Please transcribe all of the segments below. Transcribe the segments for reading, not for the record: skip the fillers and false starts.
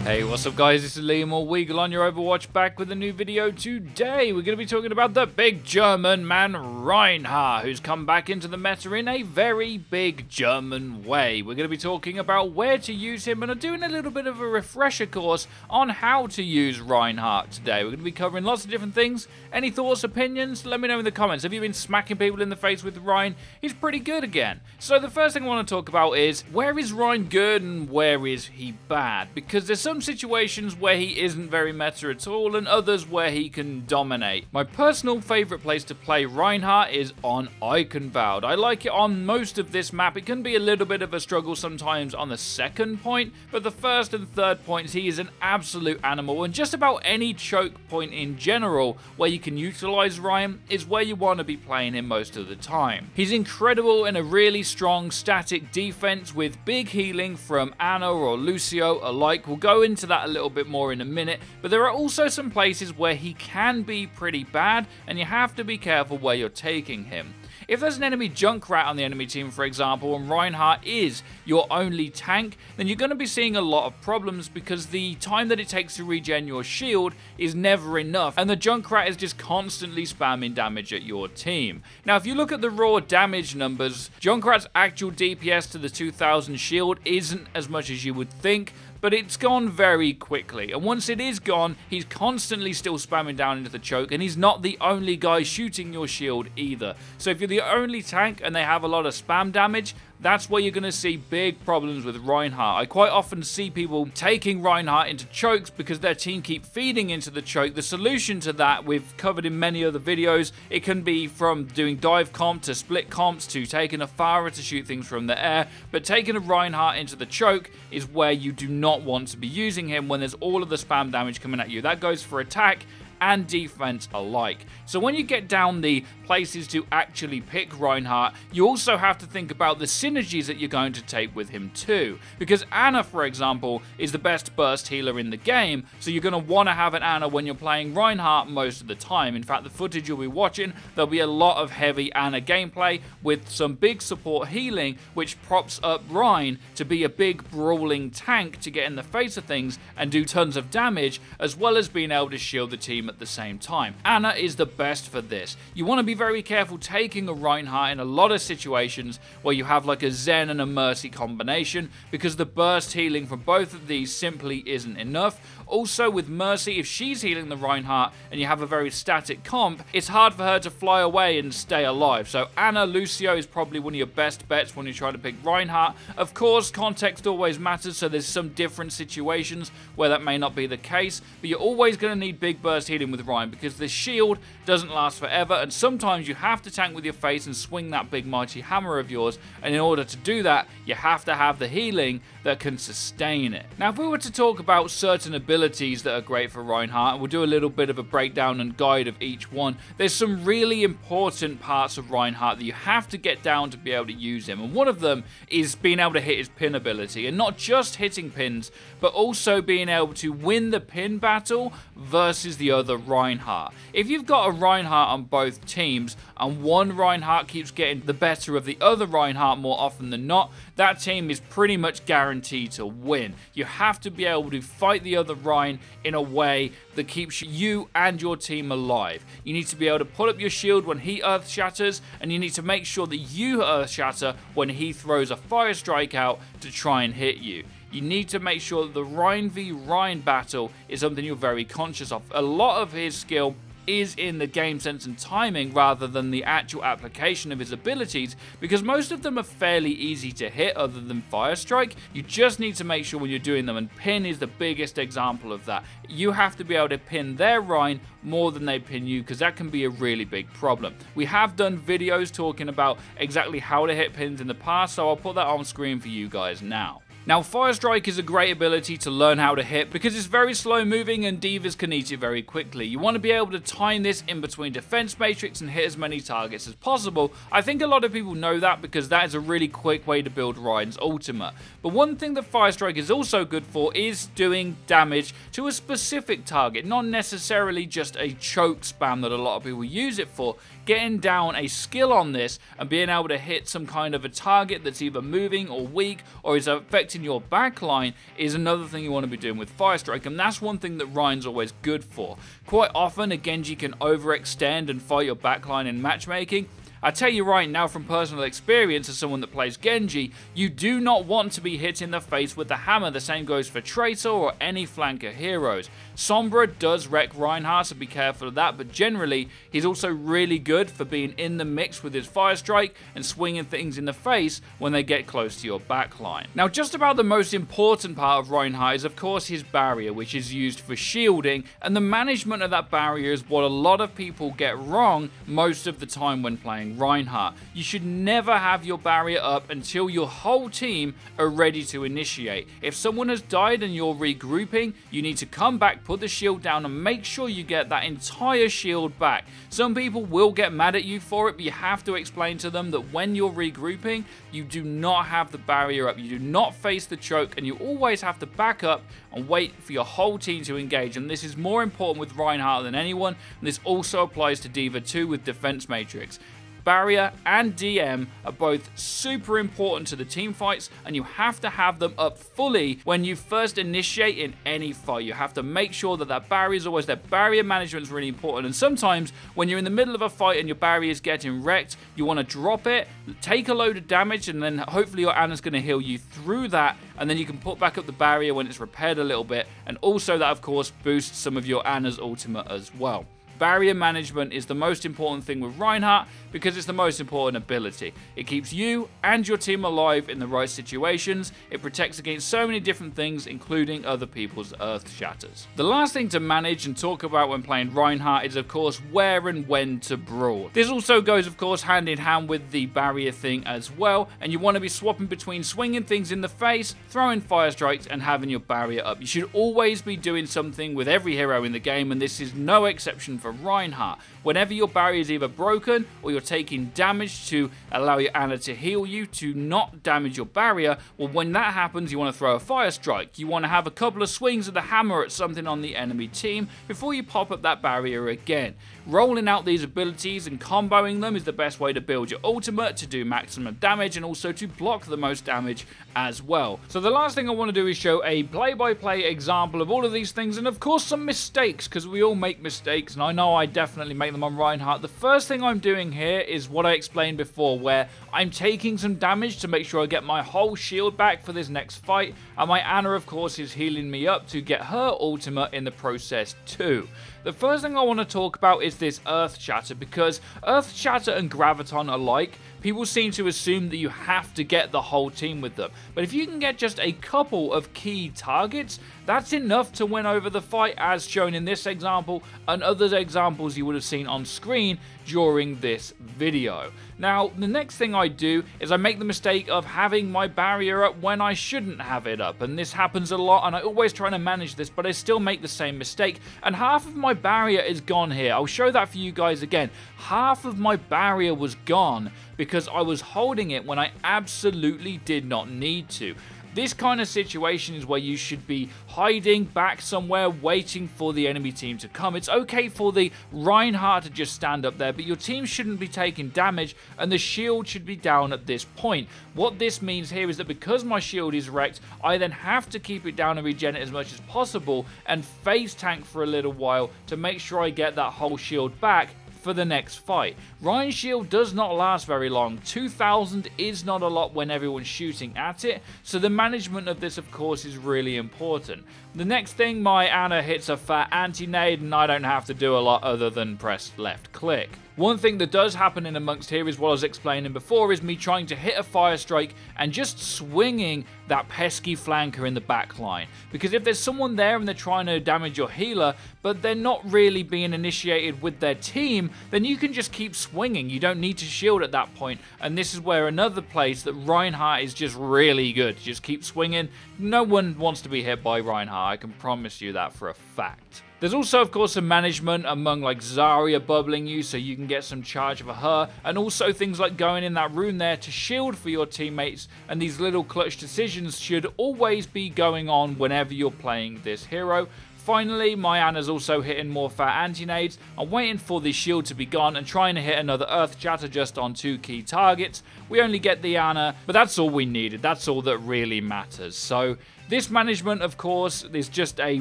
Hey, what's up guys, this is Liam or Weagle on your Overwatch, back with a new video. Today we're going to be talking about the big German man Reinhardt, who's come back into the meta in a very big German way. We're going to be talking about where to use him and doing a little bit of a refresher course on how to use Reinhardt today. We're going to be covering lots of different things. Any thoughts, opinions? Let me know in the comments. Have you been smacking people in the face with Rein? He's pretty good again. So the first thing I want to talk about is, where is Rein good and where is he bad? Because there's some situations where he isn't very meta at all and others where he can dominate. My personal favourite place to play Reinhardt is on Eichenwald. I like it on most of this map. It can be a little bit of a struggle sometimes on the second point, but the first and third points he is an absolute animal, and just about any choke point in general where you can utilise Rein is where you want to be playing him most of the time. He's incredible in a really strong static defense with big healing from Ana or Lucio alike. We'll go into that a little bit more in a minute, but there are also some places where he can be pretty bad and you have to be careful where you're taking him. If there's an enemy Junkrat on the enemy team, for example, and Reinhardt is your only tank, then you're going to be seeing a lot of problems because the time that it takes to regen your shield is never enough, and the Junkrat is just constantly spamming damage at your team. Now, if you look at the raw damage numbers, Junkrat's actual DPS to the 2000 shield isn't as much as you would think, but it's gone very quickly, and once it is gone, he's constantly still spamming down into the choke, and he's not the only guy shooting your shield either. So if you're the only tank and they have a lot of spam damage, that's where you're going to see big problems with Reinhardt. I quite often see people taking Reinhardt into chokes because their team keep feeding into the choke. The solution to that, we've covered in many other videos. It can be from doing dive comp to split comps to taking a Pharah to shoot things from the air, but taking a Reinhardt into the choke is where you do not want to be using him when there's all of the spam damage coming at you. That goes for attack and defense alike. So when you get down the places to actually pick Reinhardt, you also have to think about the synergies that you're going to take with him too. Because Ana, for example, is the best burst healer in the game, so you're going to want to have an Ana when you're playing Reinhardt most of the time. In fact, the footage you'll be watching, there'll be a lot of heavy Ana gameplay with some big support healing, which props up Rein to be a big brawling tank to get in the face of things and do tons of damage, as well as being able to shield the team at the same time. Ana is the best for this. You want to be very careful taking a Reinhardt in a lot of situations where you have like a Zen and a Mercy combination, because the burst healing from both of these simply isn't enough. Also with Mercy, if she's healing the Reinhardt and you have a very static comp, it's hard for her to fly away and stay alive. So Ana, Lucio is probably one of your best bets when you try to pick Reinhardt. Of course, context always matters, so there's some different situations where that may not be the case, but you're always going to need big burst healing with Rein because the shield doesn't last forever, and sometimes you have to tank with your face and swing that big mighty hammer of yours, and in order to do that, you have to have the healing that can sustain it. Now, if we were to talk about certain abilities that are great for Reinhardt, and we'll do a little bit of a breakdown and guide of each one, there's some really important parts of Reinhardt that you have to get down to be able to use him, and one of them is being able to hit his pin ability, and not just hitting pins, but also being able to win the pin battle versus the other Reinhardt. If you've got a Reinhardt on both teams and one Reinhardt keeps getting the better of the other Reinhardt more often than not, that team is pretty much guaranteed to win. You have to be able to fight the other Rein in a way that keeps you and your team alive. You need to be able to pull up your shield when he earth shatters, and you need to make sure that you earth shatter when he throws a fire strike out to try and hit you. You need to make sure that the Rein v Rein battle is something you're very conscious of. A lot of his skill is in the game sense and timing rather than the actual application of his abilities, because most of them are fairly easy to hit other than Fire Strike. You just need to make sure when you're doing them, and pin is the biggest example of that. You have to be able to pin their Rein more than they pin you, because that can be a really big problem. We have done videos talking about exactly how to hit pins in the past, so I'll put that on screen for you guys now. Now, Fire Strike is a great ability to learn how to hit because it's very slow moving and divas can eat it very quickly. You want to be able to time this in between defense matrix and hit as many targets as possible. I think a lot of people know that because that is a really quick way to build Rein's ultimate. But one thing that Fire Strike is also good for is doing damage to a specific target, not necessarily just a choke spam that a lot of people use it for. Getting down a skill on this and being able to hit some kind of a target that's either moving or weak or is effectively protecting your backline is another thing you want to be doing with Fire Strike, and that's one thing that Rein's always good for. Quite often, a Genji can overextend and fight your backline in matchmaking. I tell you right now from personal experience as someone that plays Genji, you do not want to be hit in the face with the hammer. The same goes for Tracer or any flanker heroes. Sombra does wreck Reinhardt, so be careful of that, but generally he's also really good for being in the mix with his Fire Strike and swinging things in the face when they get close to your backline. Now, just about the most important part of Reinhardt is of course his barrier, which is used for shielding, and the management of that barrier is what a lot of people get wrong most of the time when playing Reinhardt. You should never have your barrier up until your whole team are ready to initiate. If someone has died and you're regrouping, you need to come back, put the shield down, and make sure you get that entire shield back. Some people will get mad at you for it, but you have to explain to them that when you're regrouping, you do not have the barrier up, you do not face the choke, and you always have to back up and wait for your whole team to engage. And this is more important with Reinhardt than anyone, and this also applies to D.Va 2 with Defense Matrix. Barrier and DM are both super important to the team fights, and you have to have them up fully when you first initiate in any fight. You have to make sure that that barrier is always there. Barrier management is really important, and sometimes when you're in the middle of a fight and your barrier is getting wrecked, you want to drop it, take a load of damage, and then hopefully your Ana's going to heal you through that, and then you can put back up the barrier when it's repaired a little bit, and also that of course boosts some of your Ana's ultimate as well. Barrier management is the most important thing with Reinhardt because it's the most important ability. It keeps you and your team alive in the right situations. It protects against so many different things, including other people's earth shatters. The last thing to manage and talk about when playing Reinhardt is of course where and when to brawl. This also goes of course hand in hand with the barrier thing as well, and you want to be swapping between swinging things in the face, throwing fire strikes, and having your barrier up. You should always be doing something with every hero in the game, and this is no exception for Reinhardt. Whenever your barrier is either broken or you're taking damage to allow your Ana to heal you to not damage your barrier, well, when that happens, you want to throw a fire strike. You want to have a couple of swings of the hammer at something on the enemy team before you pop up that barrier again. Rolling out these abilities and comboing them is the best way to build your ultimate, to do maximum damage, and also to block the most damage as well. So the last thing I want to do is show a play-by-play example of all of these things, and of course some mistakes, because we all make mistakes, and I know I definitely make them on Reinhardt. The first thing I'm doing here is what I explained before, where I'm taking some damage to make sure I get my whole shield back for this next fight, and my Ana of course is healing me up to get her ultimate in the process too. The first thing I want to talk about is this Earth Shatter, because Earth Shatter and Graviton alike, people seem to assume that you have to get the whole team with them. But if you can get just a couple of key targets, that's enough to win over the fight, as shown in this example and other examples you would have seen on screen during this video. Now, the next thing I do is I make the mistake of having my barrier up when I shouldn't have it up, and this happens a lot, and I always try to manage this, but I still make the same mistake, and half of my barrier is gone here. I'll show that for you guys again. Half of my barrier was gone because I was holding it when I absolutely did not need to. This kind of situation is where you should be hiding back somewhere, waiting for the enemy team to come. It's okay for the Reinhardt to just stand up there, but your team shouldn't be taking damage, and the shield should be down at this point. What this means here is that because my shield is wrecked, I then have to keep it down and regen it as much as possible, and phase tank for a little while to make sure I get that whole shield back for the next fight. Rein's shield does not last very long. 2000 is not a lot when everyone's shooting at it, so the management of this of course is really important. The next thing, my Ana hits a fat anti-nade, and I don't have to do a lot other than press left click. One thing that does happen in amongst here is what I was explaining before, is me trying to hit a fire strike and just swinging that pesky flanker in the back line. Because if there's someone there and they're trying to damage your healer, but they're not really being initiated with their team, then you can just keep swinging. You don't need to shield at that point. And this is where another place that Reinhardt is just really good. Just keep swinging. No one wants to be hit by Reinhardt. I can promise you that for a fact. There's also, of course, some management among like Zarya bubbling you so you can get some charge for her, and also things like going in that room there to shield for your teammates, and these little clutch decisions should always be going on whenever you're playing this hero. Finally, my Ana's also hitting more fat anti-nades. I'm waiting for the shield to be gone and trying to hit another earth shatter just on 2 key targets. We only get the Ana, but that's all we needed. That's all that really matters. So this management, of course, is just a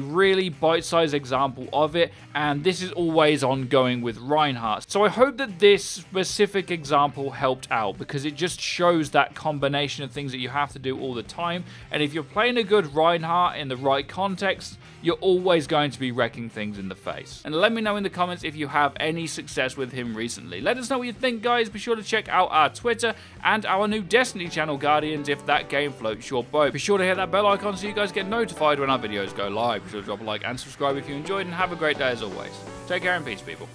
really bite-sized example of it, and this is always ongoing with Reinhardt. So I hope that this specific example helped out, because it just shows that combination of things that you have to do all the time, and if you're playing a good Reinhardt in the right context, you're always going to be wrecking things in the face. And let me know in the comments if you have any success with him recently. Let us know what you think, guys. Be sure to check out our Twitter and our new Destiny channel, Guardians, if that game floats your boat. Be sure to hit that bell icon so you guys get notified when our videos go live. Be sure to drop a like and subscribe if you enjoyed, and have a great day as always. Take care and peace, people.